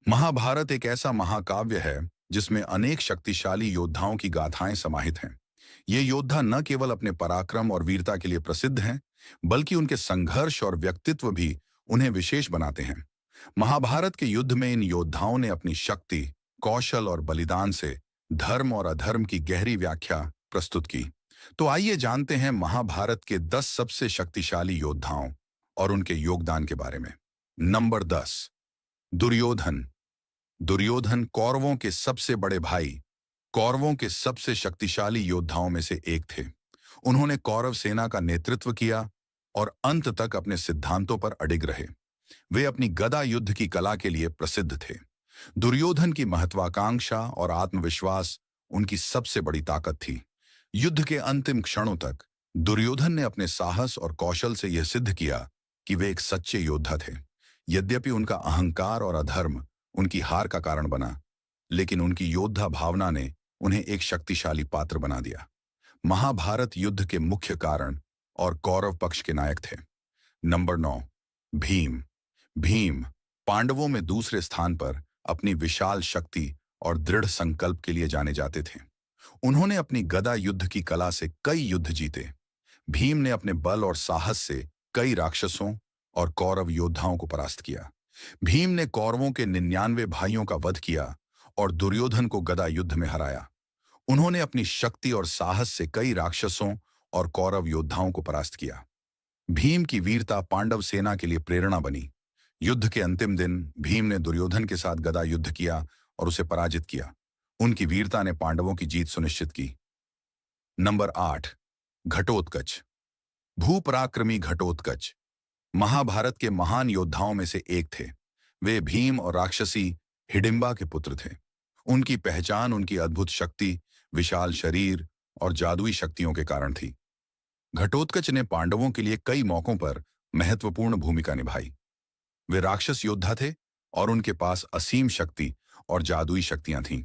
महाभारत एक ऐसा महाकाव्य है जिसमें अनेक शक्तिशाली योद्धाओं की गाथाएं समाहित हैं। ये योद्धा न केवल अपने पराक्रम और वीरता के लिए प्रसिद्ध हैं, बल्कि उनके संघर्ष और व्यक्तित्व भी उन्हें विशेष बनाते हैं। महाभारत के युद्ध में इन योद्धाओं ने अपनी शक्ति, कौशल और बलिदान से धर्म और अधर्म की गहरी व्याख्या प्रस्तुत की। तो आइए जानते हैं महाभारत के 10 सबसे शक्तिशाली योद्धाओं और उनके योगदान के बारे में। नंबर 10, दुर्योधन। दुर्योधन कौरवों के सबसे बड़े भाई, कौरवों के सबसे शक्तिशाली योद्धाओं में से एक थे। उन्होंने कौरव सेना का नेतृत्व किया और अंत तक अपने सिद्धांतों पर अडिग रहे। वे अपनी गदा युद्ध की कला के लिए प्रसिद्ध थे। दुर्योधन की महत्वाकांक्षा और आत्मविश्वास उनकी सबसे बड़ी ताकत थी। युद्ध के अंतिम क्षणों तक दुर्योधन ने अपने साहस और कौशल से यह सिद्ध किया कि वे एक सच्चे योद्धा थे। यद्यपि उनका अहंकार और अधर्म उनकी हार का कारण बना, लेकिन उनकी योद्धा भावना ने उन्हें एक शक्तिशाली पात्र बना दिया। महाभारत युद्ध के मुख्य कारण और कौरव पक्ष के नायक थे। नंबर 9, भीम। भीम पांडवों में दूसरे स्थान पर अपनी विशाल शक्ति और दृढ़ संकल्प के लिए जाने जाते थे। उन्होंने अपनी गदा युद्ध की कला से कई युद्ध जीते। भीम ने अपने बल और साहस से कई राक्षसों और कौरव योद्धाओं को परास्त किया। भीम ने कौरवों के 99 भाइयों का वध किया और दुर्योधन को गदा युद्ध में हराया। उन्होंने अपनी शक्ति और साहस से कई राक्षसों और कौरव योद्धाओं को परास्त किया। भीम की वीरता पांडव सेना के लिए प्रेरणा बनी। युद्ध के अंतिम दिन भीम ने दुर्योधन के साथ गदा युद्ध किया और उसे पराजित किया। उनकी वीरता ने पांडवों की जीत सुनिश्चित की। नंबर 8, घटोत्कच। भूपराक्रमी घटोत्कच महाभारत के महान योद्धाओं में से एक थे। वे भीम और राक्षसी हिडिंबा के पुत्र थे। उनकी पहचान उनकी अद्भुत शक्ति, विशाल शरीर और जादुई शक्तियों के कारण थी। घटोत्कच ने पांडवों के लिए कई मौकों पर महत्वपूर्ण भूमिका निभाई। वे राक्षस योद्धा थे और उनके पास असीम शक्ति और जादुई शक्तियां थीं।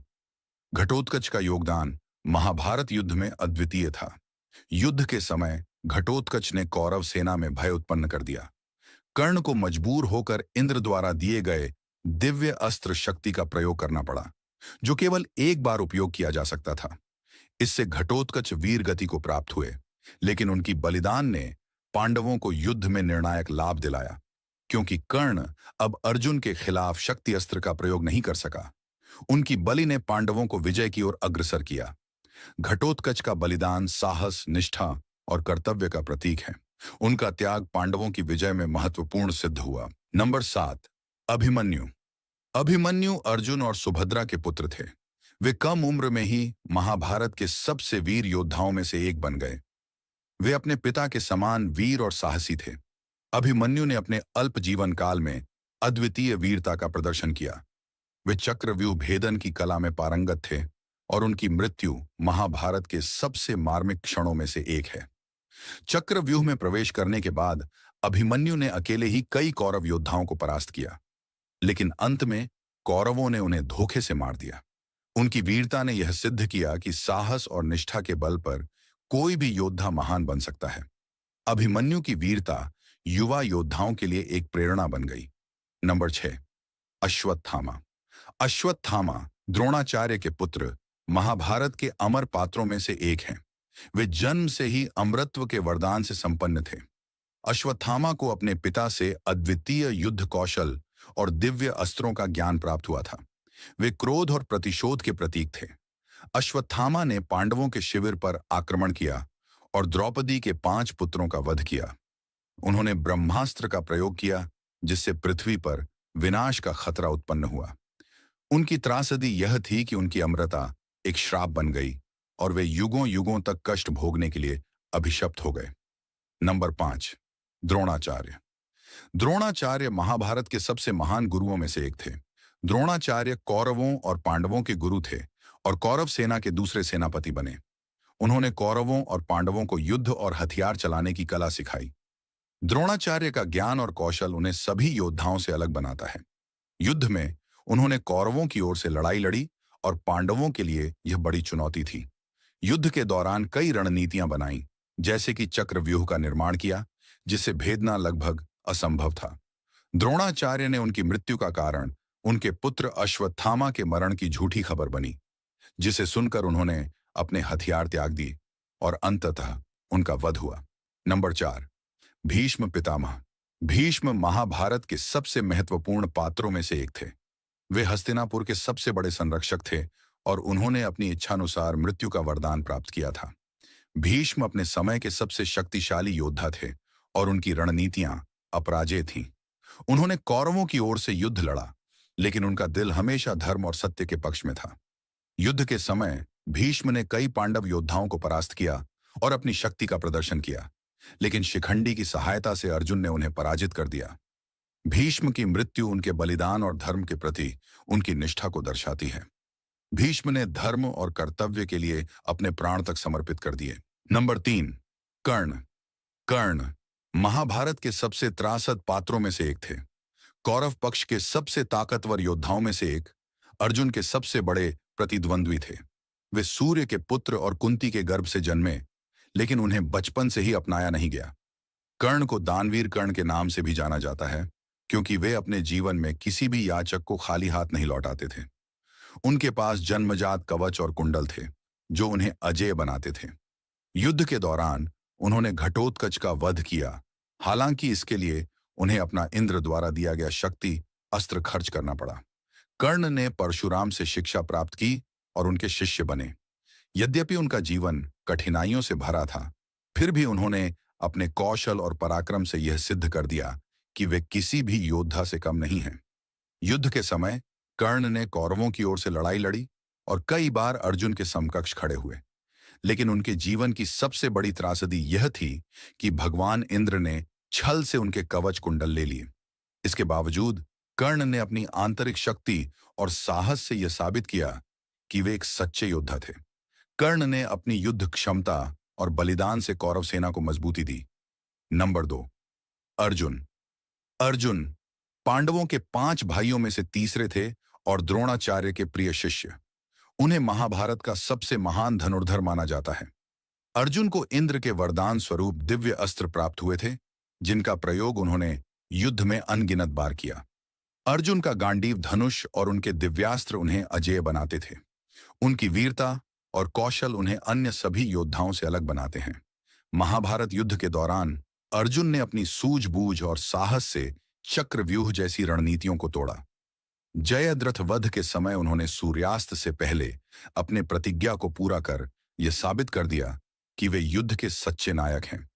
घटोत्कच का योगदान महाभारत युद्ध में अद्वितीय था। युद्ध के समय घटोत्कच ने कौरव सेना में भय उत्पन्न कर दिया। कर्ण को मजबूर होकर इंद्र द्वारा दिए गए दिव्य अस्त्र शक्ति का प्रयोग करना पड़ा, जो केवल एक बार उपयोग किया जा सकता था। इससे घटोत्कच वीर गति को प्राप्त हुए, लेकिन उनकी बलिदान ने पांडवों को युद्ध में निर्णायक लाभ दिलाया, क्योंकि कर्ण अब अर्जुन के खिलाफ शक्ति अस्त्र का प्रयोग नहीं कर सका। उनकी बलि ने पांडवों को विजय की ओर अग्रसर किया। घटोत्कच का बलिदान साहस, निष्ठा और कर्तव्य का प्रतीक है। उनका त्याग पांडवों की विजय में महत्वपूर्ण सिद्ध हुआ। नंबर 7, अभिमन्यु। अभिमन्यु अर्जुन और सुभद्रा के पुत्र थे। वे कम उम्र में ही महाभारत के सबसे वीर योद्धाओं में से एक बन गए। वे अपने पिता के समान वीर और साहसी थे। अभिमन्यु ने अपने अल्प जीवन काल में अद्वितीय वीरता का प्रदर्शन किया। वे चक्रव्यूह भेदन की कला में पारंगत थे और उनकी मृत्यु महाभारत के सबसे मार्मिक क्षणों में से एक है। चक्रव्यूह में प्रवेश करने के बाद अभिमन्यु ने अकेले ही कई कौरव योद्धाओं को परास्त किया, लेकिन अंत में कौरवों ने उन्हें धोखे से मार दिया। उनकी वीरता ने यह सिद्ध किया कि साहस और निष्ठा के बल पर कोई भी योद्धा महान बन सकता है। अभिमन्यु की वीरता युवा योद्धाओं के लिए एक प्रेरणा बन गई। नंबर 6, अश्वत्थामा। अश्वत्थामा द्रोणाचार्य के पुत्र महाभारत के अमर पात्रों में से एक हैं। वे जन्म से ही अमरत्व के वरदान से संपन्न थे। अश्वत्थामा को अपने पिता से अद्वितीय युद्ध कौशल और दिव्य अस्त्रों का ज्ञान प्राप्त हुआ था। वे क्रोध और प्रतिशोध के प्रतीक थे। अश्वत्थामा ने पांडवों के शिविर पर आक्रमण किया और द्रौपदी के 5 पुत्रों का वध किया। उन्होंने ब्रह्मास्त्र का प्रयोग किया, जिससे पृथ्वी पर विनाश का खतरा उत्पन्न हुआ। उनकी त्रासदी यह थी कि उनकी अमरता एक श्राप बन गई और वे युगों युगों तक कष्ट भोगने के लिए अभिशप्त हो गए। नंबर 5, द्रोणाचार्य। द्रोणाचार्य महाभारत के सबसे महान गुरुओं में से एक थे। द्रोणाचार्य कौरवों और पांडवों के गुरु थे और कौरव सेना के दूसरे सेनापति बने। उन्होंने कौरवों और पांडवों को युद्ध और हथियार चलाने की कला सिखाई। द्रोणाचार्य का ज्ञान और कौशल उन्हें सभी योद्धाओं से अलग बनाता है। युद्ध में उन्होंने कौरवों की ओर से लड़ाई लड़ी और पांडवों के लिए यह बड़ी चुनौती थी। युद्ध के दौरान कई रणनीतियां बनाई, जैसे कि चक्रव्यूह का निर्माण किया, जिसे भेदना लगभग असंभव था। द्रोणाचार्य ने उनकी मृत्यु का कारण उनके पुत्र अश्वत्थामा के मरण की झूठी खबर बनी, जिसे सुनकर उन्होंने अपने हथियार त्याग दिए और अंततः उनका वध हुआ। नंबर 4, भीष्म पितामह। भीष्म महाभारत के सबसे महत्वपूर्ण पात्रों में से एक थे। वे हस्तिनापुर के सबसे बड़े संरक्षक थे और उन्होंने अपनी इच्छानुसार मृत्यु का वरदान प्राप्त किया था। भीष्म अपने समय के सबसे शक्तिशाली योद्धा थे और उनकी रणनीतियां अपराजेय थीं। उन्होंने कौरवों की ओर से युद्ध लड़ा, लेकिन उनका दिल हमेशा धर्म और सत्य के पक्ष में था। युद्ध के समय भीष्म ने कई पांडव योद्धाओं को परास्त किया और अपनी शक्ति का प्रदर्शन किया, लेकिन शिखंडी की सहायता से अर्जुन ने उन्हें पराजित कर दिया। भीष्म की मृत्यु उनके बलिदान और धर्म के प्रति उनकी निष्ठा को दर्शाती है। भीष्म ने धर्म और कर्तव्य के लिए अपने प्राण तक समर्पित कर दिए। नंबर 3, कर्ण। कर्ण महाभारत के सबसे त्रासद पात्रों में से एक थे। कौरव पक्ष के सबसे ताकतवर योद्धाओं में से एक, अर्जुन के सबसे बड़े प्रतिद्वंद्वी थे। वे सूर्य के पुत्र और कुंती के गर्भ से जन्मे, लेकिन उन्हें बचपन से ही अपनाया नहीं गया। कर्ण को दानवीर कर्ण के नाम से भी जाना जाता है, क्योंकि वे अपने जीवन में किसी भी याचक को खाली हाथ नहीं लौटाते थे। उनके पास जन्मजात कवच और कुंडल थे, जो उन्हें अजेय बनाते थे। युद्ध के दौरान उन्होंने घटोत्कच का वध किया, हालांकि इसके लिए उन्हें अपना इंद्र द्वारा दिया गया शक्ति अस्त्र खर्च करना पड़ा। कर्ण ने परशुराम से शिक्षा प्राप्त की और उनके शिष्य बने। यद्यपि उनका जीवन कठिनाइयों से भरा था, फिर भी उन्होंने अपने कौशल और पराक्रम से यह सिद्ध कर दिया कि वे किसी भी योद्धा से कम नहीं हैं। युद्ध के समय कर्ण ने कौरवों की ओर से लड़ाई लड़ी और कई बार अर्जुन के समकक्ष खड़े हुए, लेकिन उनके जीवन की सबसे बड़ी त्रासदी यह थी कि भगवान इंद्र ने छल से उनके कवच कुंडल ले लिए। इसके बावजूद कर्ण ने अपनी आंतरिक शक्ति और साहस से यह साबित किया कि वे एक सच्चे योद्धा थे। कर्ण ने अपनी युद्ध क्षमता और बलिदान से कौरव सेना को मजबूती दी। नंबर 2, अर्जुन। अर्जुन पांडवों के 5 भाइयों में से तीसरे थे और द्रोणाचार्य के प्रिय शिष्य। उन्हें महाभारत का सबसे महान धनुर्धर माना जाता है। अर्जुन को इंद्र के वरदान स्वरूप दिव्य अस्त्र प्राप्त हुए थे, जिनका प्रयोग उन्होंने युद्ध में अनगिनत बार किया। अर्जुन का गांडीव धनुष और उनके दिव्यास्त्र उन्हें अजेय बनाते थे। उनकी वीरता और कौशल उन्हें अन्य सभी योद्धाओं से अलग बनाते हैं। महाभारत युद्ध के दौरान अर्जुन ने अपनी सूझबूझ और साहस से चक्रव्यूह जैसी रणनीतियों को तोड़ा। जयद्रथ वध के समय उन्होंने सूर्यास्त से पहले अपने प्रतिज्ञा को पूरा कर यह साबित कर दिया कि वे युद्ध के सच्चे नायक हैं।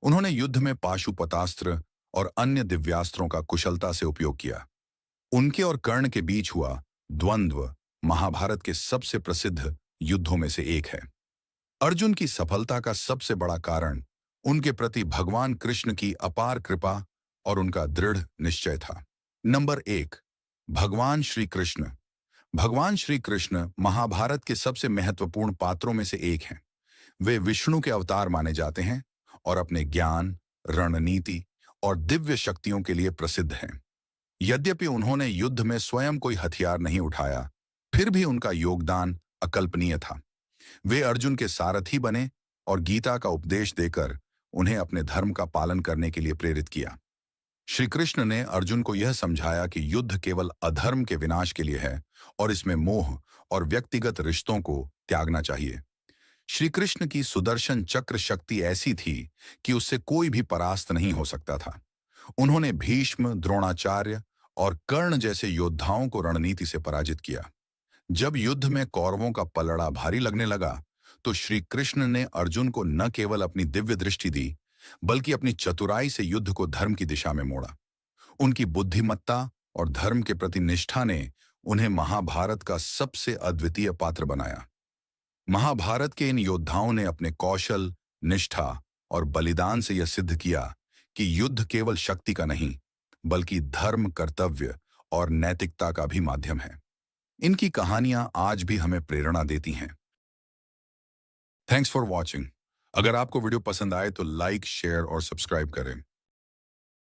उन्होंने युद्ध में पाशुपतास्त्र और अन्य दिव्यास्त्रों का कुशलता से उपयोग किया। उनके और कर्ण के बीच हुआ द्वंद्व महाभारत के सबसे प्रसिद्ध युद्धों में से एक है। अर्जुन की सफलता का सबसे बड़ा कारण उनके प्रति भगवान कृष्ण की अपार कृपा और उनका दृढ़ निश्चय था। नंबर 1, भगवान श्री कृष्ण। भगवान श्री कृष्ण महाभारत के सबसे महत्वपूर्ण पात्रों में से एक हैं। वे विष्णु के अवतार माने जाते हैं और अपने ज्ञान, रणनीति और दिव्य शक्तियों के लिए प्रसिद्ध हैं। यद्यपि उन्होंने युद्ध में स्वयं कोई हथियार नहीं उठाया, फिर भी उनका योगदान अकल्पनीय था। वे अर्जुन के सारथी बने और गीता का उपदेश देकर उन्हें अपने धर्म का पालन करने के लिए प्रेरित किया। श्री कृष्ण ने अर्जुन को यह समझाया कि युद्ध केवल अधर्म के विनाश के लिए है और इसमें मोह और व्यक्तिगत रिश्तों को त्यागना चाहिए। श्री कृष्ण की सुदर्शन चक्र शक्ति ऐसी थी कि उससे कोई भी परास्त नहीं हो सकता था। उन्होंने भीष्म, द्रोणाचार्य और कर्ण जैसे योद्धाओं को रणनीति से पराजित किया। जब युद्ध में कौरवों का पलड़ा भारी लगने लगा, तो श्री कृष्ण ने अर्जुन को न केवल अपनी दिव्य दृष्टि दी, बल्कि अपनी चतुराई से युद्ध को धर्म की दिशा में मोड़ा। उनकी बुद्धिमत्ता और धर्म के प्रति निष्ठा ने उन्हें महाभारत का सबसे अद्वितीय पात्र बनाया। महाभारत के इन योद्धाओं ने अपने कौशल, निष्ठा और बलिदान से यह सिद्ध किया कि युद्ध केवल शक्ति का नहीं, बल्कि धर्म, कर्तव्य और नैतिकता का भी माध्यम है। इनकी कहानियां आज भी हमें प्रेरणा देती हैं। Thanks for watching. अगर आपको वीडियो पसंद आए तो लाइक, शेयर और सब्सक्राइब करें।